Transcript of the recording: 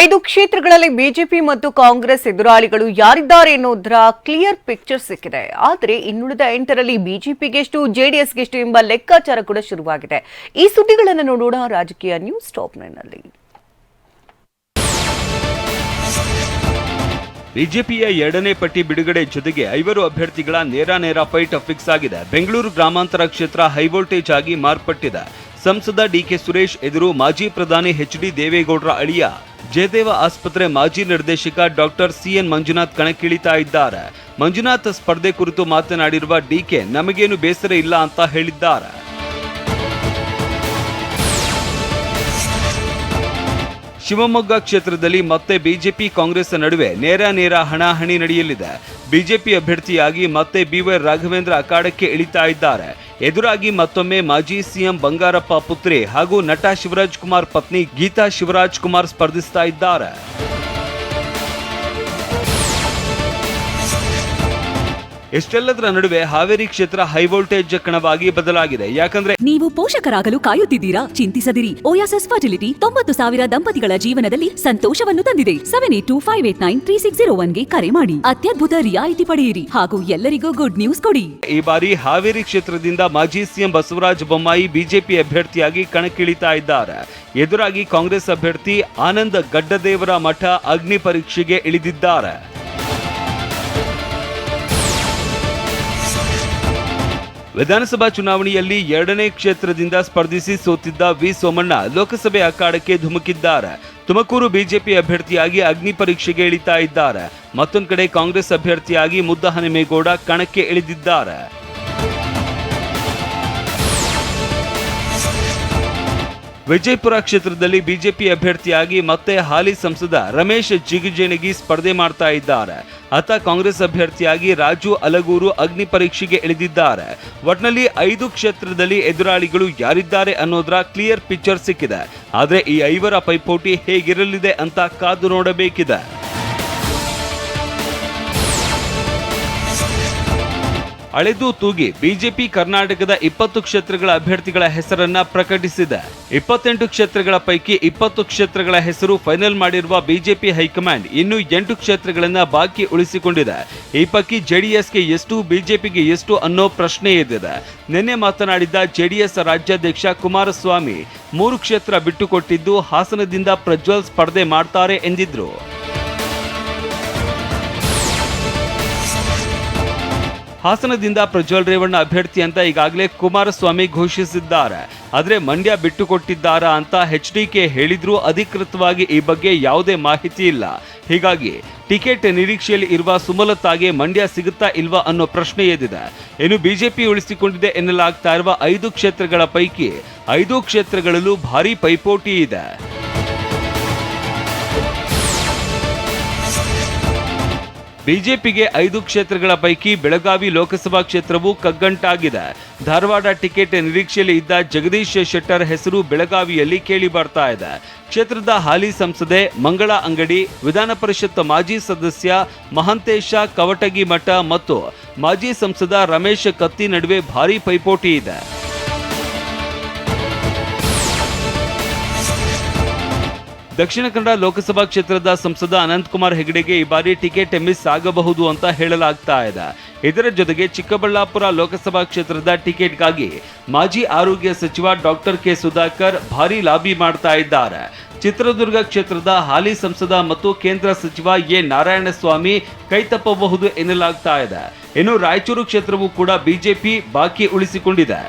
5 ಕ್ಷೇತ್ರಗಳಲ್ಲಿ ಬಿಜೆಪಿ ಮತ್ತು ಕಾಂಗ್ರೆಸ್ ಎದುರಾಳಿಗಳು ಯಾರಿದ್ದಾರೆ ಎನ್ನುವುದರ ಕ್ಲಿಯರ್ ಪಿಕ್ಚರ್ ಸಿಕ್ಕಿದೆ. ಆದರೆ ಇನ್ನುಳಿದ 8ರಲ್ಲಿ ಬಿಜೆಪಿಗೆಷ್ಟು ಜೆಡಿಎಸ್ಗೆಷ್ಟು ಎಂಬ ಲೆಕ್ಕಾಚಾರ ಕೂಡ ಶುರುವಾಗಿದೆ. ಈ ಸುದ್ದಿಗಳನ್ನು ನೋಡೋಣ ರಾಜಕೀಯ ನ್ಯೂಸ್ ಟಾಪ್ 9ನಲ್ಲಿ. ಬಿಜೆಪಿಯ 2ನೇ ಪಟ್ಟಿ ಬಿಡುಗಡೆ ಜೊತೆಗೆ 5 ಅಭ್ಯರ್ಥಿಗಳ ನೇರ ಫೈಟ್ ಫಿಕ್ಸ್ ಆಗಿದೆ. ಬೆಂಗಳೂರು ಗ್ರಾಮಾಂತರ ಕ್ಷೇತ್ರ ಹೈವೋಲ್ಟೇಜ್ ಆಗಿ ಮಾರ್ಪಟ್ಟಿದೆ. ಸಂಸದ ಡಿಕೆ ಸುರೇಶ್ ಎದುರು ಮಾಜಿ ಪ್ರಧಾನಿ ಎಚ್.ಡಿ. ದೇವೇಗೌಡರ ಅಳಿಯ ಜಯದೇವ ಆಸ್ಪತ್ರೆ ಮಾಜಿ ನಿರ್ದೇಶಕ ಡಾಕ್ಟರ್ ಸಿಎನ್ ಮಂಜುನಾಥ್ ಕಣಕ್ಕಿಳಿತಾ ಇದ್ದಾರೆ. ಮಂಜುನಾಥ್ ಸ್ಪರ್ಧೆ ಕುರಿತು ಮಾತನಾಡಿರುವ ಡಿಕೆ ನಮಗೇನು ಬೇಸರ ಇಲ್ಲ ಅಂತ ಹೇಳಿದ್ದಾರೆ. ಶಿವಮೊಗ್ಗ ಕ್ಷೇತ್ರದಲ್ಲಿ ಮತ್ತೆ ಬಿಜೆಪಿ ಕಾಂಗ್ರೆಸ್ ನಡುವೆ ನೇರ ಹಣಾಹಣಿ ನಡೆಯಲಿದೆ. ಬಿಜೆಪಿ ಅಭ್ಯರ್ಥಿಯಾಗಿ ಮತ್ತೆ ಬಿವೈ ರಾಘವೇಂದ್ರ ಅಖಾಡಕ್ಕೆ ಇಳಿತಾ ಇದ್ದಾರೆ. ಎದುರಾಗಿ ಮತ್ತೊಮ್ಮೆ ಮಾಜಿ ಸಿಎಂ ಬಂಗಾರಪ್ಪ ಪುತ್ರಿ ಹಾಗೂ ನಟ ಶಿವರಾಜ್ ಕುಮಾರ್ ಪತ್ನಿ ಗೀತಾ ಶಿವರಾಜ್ ಕುಮಾರ್ ಸ್ಪರ್ಧಿಸ್ತಾ ಇದ್ದಾರೆ. ಇಷ್ಟೆಲ್ಲದರ ನಡುವೆ ಹಾವೇರಿ ಕ್ಷೇತ್ರ ಹೈವೋಲ್ಟೇಜ್ ಕಣವಾಗಿ ಬದಲಾಗಿದೆ. ಯಾಕಂದ್ರೆ ನೀವು ಪೋಷಕರಾಗಲು ಕಾಯುತ್ತಿದ್ದೀರಾ? ಚಿಂತಿಸದಿರಿ. ಓಯಾಸಿಸ್ ಫರ್ಟಿಲಿಟಿ 90,000 ದಂಪತಿಗಳ ಜೀವನದಲ್ಲಿ ಸಂತೋಷವನ್ನು ತಂದಿದೆ. 7825893601ಗೆ ಕರೆ ಮಾಡಿ ಅತ್ಯದ್ಭುತ ರಿಯಾಯಿತಿ ಪಡೆಯಿರಿ ಹಾಗೂ ಎಲ್ಲರಿಗೂ ಗುಡ್ ನ್ಯೂಸ್ ಕೊಡಿ. ಈ ಬಾರಿ ಹಾವೇರಿ ಕ್ಷೇತ್ರದಿಂದ ಮಾಜಿ ಸಿಎಂ ಬಸವರಾಜ ಬೊಮ್ಮಾಯಿ ಬಿಜೆಪಿ ಅಭ್ಯರ್ಥಿಯಾಗಿ ಕಣಕ್ಕಿಳಿತಾ ಇದ್ದಾರೆ. ಎದುರಾಗಿ ಕಾಂಗ್ರೆಸ್ ಅಭ್ಯರ್ಥಿ ಆನಂದ್ ಗಡ್ಡದೇವರ ಮಠ ಅಗ್ನಿ ಪರೀಕ್ಷೆಗೆ ಇಳಿದಿದ್ದಾರೆ. ವಿಧಾನಸಭಾ ಚುನಾವಣೆಯಲ್ಲಿ 2ನೇ ಕ್ಷೇತ್ರದಿಂದ ಸ್ಪರ್ಧಿಸಿ ಸೋತಿದ್ದ ವಿ ಸೋಮಣ್ಣ ಲೋಕಸಭೆ ಅಖಾಡಕ್ಕೆ ಧುಮುಕಿದ್ದಾರೆ. ತುಮಕೂರು ಬಿಜೆಪಿ ಅಭ್ಯರ್ಥಿಯಾಗಿ ಅಗ್ನಿ ಪರೀಕ್ಷೆಗೆ ಇಳಿತಾ ಇದ್ದಾರೆ. ಮತ್ತೊಂದು ಕಡೆ ಕಾಂಗ್ರೆಸ್ ಅಭ್ಯರ್ಥಿಯಾಗಿ ಮುದ್ದಹನುಮೇಗೌಡ ಕಣಕ್ಕೆ ಇಳಿದಿದ್ದಾರೆ. ವಿಜಯಪುರ ಕ್ಷೇತ್ರದಲ್ಲಿ ಬಿಜೆಪಿ ಅಭ್ಯರ್ಥಿಯಾಗಿ ಮತ್ತೆ ಹಾಲಿ ಸಂಸದ ರಮೇಶ್ ಜಿಗಜಿಣಗಿ ಸ್ಪರ್ಧೆ ಮಾಡ್ತಾ ಇದ್ದಾರೆ. ಆತ ಕಾಂಗ್ರೆಸ್ ಅಭ್ಯರ್ಥಿಯಾಗಿ ರಾಜು ಅಲಗೂರು ಅಗ್ನಿ ಪರೀಕ್ಷೆಗೆ ಇಳಿದಿದ್ದಾರೆ. ಒಟ್ನಲ್ಲಿ 5 ಕ್ಷೇತ್ರದಲ್ಲಿ ಎದುರಾಳಿಗಳು ಯಾರಿದ್ದಾರೆ ಅನ್ನೋದರ ಕ್ಲಿಯರ್ ಪಿಕ್ಚರ್ ಸಿಕ್ಕಿದೆ. ಆದರೆ ಈ 5ರ ಪೈಪೋಟಿ ಹೇಗಿರಲಿದೆ ಅಂತ ಕಾದು ನೋಡಬೇಕಿದೆ. ಅಳೆದು ತೂಗಿ ಬಿಜೆಪಿ ಕರ್ನಾಟಕದ 20 ಕ್ಷೇತ್ರಗಳ ಅಭ್ಯರ್ಥಿಗಳ ಹೆಸರನ್ನ ಪ್ರಕಟಿಸಿದೆ. 28 ಕ್ಷೇತ್ರಗಳ ಪೈಕಿ 20 ಕ್ಷೇತ್ರಗಳ ಹೆಸರು ಫೈನಲ್ ಮಾಡಿರುವ ಬಿಜೆಪಿ ಹೈಕಮಾಂಡ್ ಇನ್ನು 8 ಕ್ಷೇತ್ರಗಳನ್ನ ಬಾಕಿ ಉಳಿಸಿಕೊಂಡಿದೆ. ಈ ಪೈಕಿ ಜೆಡಿಎಸ್ಗೆ ಎಷ್ಟು, ಬಿಜೆಪಿಗೆ ಎಷ್ಟು ಅನ್ನೋ ಪ್ರಶ್ನೆ ಎದ್ದಿದೆ. ನಿನ್ನೆ ಮಾತನಾಡಿದ ಜೆಡಿಎಸ್ ರಾಜ್ಯಾಧ್ಯಕ್ಷ ಕುಮಾರಸ್ವಾಮಿ 3 ಕ್ಷೇತ್ರ ಬಿಟ್ಟುಕೊಟ್ಟಿದ್ದು ಹಾಸನದಿಂದ ಪ್ರಜ್ವಲ್ ಸ್ಪರ್ಧೆ ಮಾಡ್ತಾರೆ ಎಂದಿದ್ರು. ಹಾಸನದಿಂದ ಪ್ರಜ್ವಲ್ ರೇವಣ್ಣ ಅಭ್ಯರ್ಥಿ ಅಂತ ಈಗಾಗಲೇ ಕುಮಾರಸ್ವಾಮಿ ಘೋಷಿಸಿದ್ದಾರೆ. ಆದರೆ ಮಂಡ್ಯ ಬಿಟ್ಟುಕೊಟ್ಟಿದ್ದಾರಾ ಅಂತ ಎಚ್ಡಿಕೆ ಹೇಳಿದ್ರೂ ಅಧಿಕೃತವಾಗಿ ಈ ಬಗ್ಗೆ ಯಾವುದೇ ಮಾಹಿತಿ ಇಲ್ಲ. ಹೀಗಾಗಿ ಟಿಕೆಟ್ ನಿರೀಕ್ಷೆಯಲ್ಲಿ ಇರುವ ಸುಮಲತಾಗೆ ಮಂಡ್ಯ ಸಿಗುತ್ತಾ ಇಲ್ವಾ ಅನ್ನೋ ಪ್ರಶ್ನೆ ಎದ್ದಿದೆ. ಇನ್ನು ಬಿಜೆಪಿ ಉಳಿಸಿಕೊಂಡಿದೆ ಎನ್ನಲಾಗ್ತಾ ಇರುವ 5 ಕ್ಷೇತ್ರಗಳ ಪೈಕಿ 5 ಕ್ಷೇತ್ರಗಳಲ್ಲೂ ಭಾರೀ ಪೈಪೋಟಿ ಇದೆ. ಬಿಜೆಪಿಗೆ 5 ಕ್ಷೇತ್ರಗಳ ಪೈಕಿ ಬೆಳಗಾವಿ ಲೋಕಸಭಾ ಕ್ಷೇತ್ರವು ಕಗ್ಗಂಟಾಗಿದೆ. ಧಾರವಾಡ ಟಿಕೆಟ್ ನಿರೀಕ್ಷೆಯಲ್ಲಿ ಇದ್ದ ಜಗದೀಶ್ ಶೆಟ್ಟರ್ ಹೆಸರು ಬೆಳಗಾವಿಯಲ್ಲಿ ಕೇಳಿ ಬರ್ತಾ ಇದೆ. ಕ್ಷೇತ್ರದ ಹಾಲಿ ಸಂಸದೆ ಮಂಗಳಾ ಅಂಗಡಿ, ವಿಧಾನ ಪರಿಷತ್ ಮಾಜಿ ಸದಸ್ಯ ಮಹಂತೇಶ ಕವಟಗಿ ಮಠ ಮತ್ತು ಮಾಜಿ ಸಂಸದ ರಮೇಶ್ ಕತ್ತಿ ನಡುವೆ ಭಾರೀ ಪೈಪೋಟಿ ಇದೆ. ದಕ್ಷಿಣ ಕನ್ನಡ ಲೋಕಸಭಾ ಕ್ಷೇತ್ರದ ಸಂಸದ ಅನಂತಕುಮಾರ್ ಹೆಗಡೆಗೆ ಈ ಬಾರಿ ಟಿಕೆಟ್ ಮಿಸ್ ಆಗಬಹುದು ಅಂತ ಹೇಳಲಾಗ್ತಾ ಇದೆ. ಇದರ ಜೊತೆಗೆ ಚಿಕ್ಕಬಳ್ಳಾಪುರ ಲೋಕಸಭಾ ಕ್ಷೇತ್ರದ ಟಿಕೆಟ್ಗಾಗಿ ಮಾಜಿ ಆರೋಗ್ಯ ಸಚಿವ ಡಾಕ್ಟರ್ ಕೆ ಸುಧಾಕರ್ ಭಾರೀ ಲಾಬಿ ಮಾಡ್ತಾ ಇದ್ದಾರೆ. ಚಿತ್ರದುರ್ಗ ಕ್ಷೇತ್ರದ ಹಾಲಿ ಸಂಸದ ಮತ್ತು ಕೇಂದ್ರ ಸಚಿವ ಎ ನಾರಾಯಣಸ್ವಾಮಿ ಕೈತಪ್ಪಬಹುದು ಎನ್ನಲಾಗ್ತಾ ಇದೆ. ಇನ್ನು ರಾಯಚೂರು ಕ್ಷೇತ್ರವೂ ಕೂಡ ಬಿಜೆಪಿ ಬಾಕಿ ಉಳಿಸಿಕೊಂಡಿದೆ.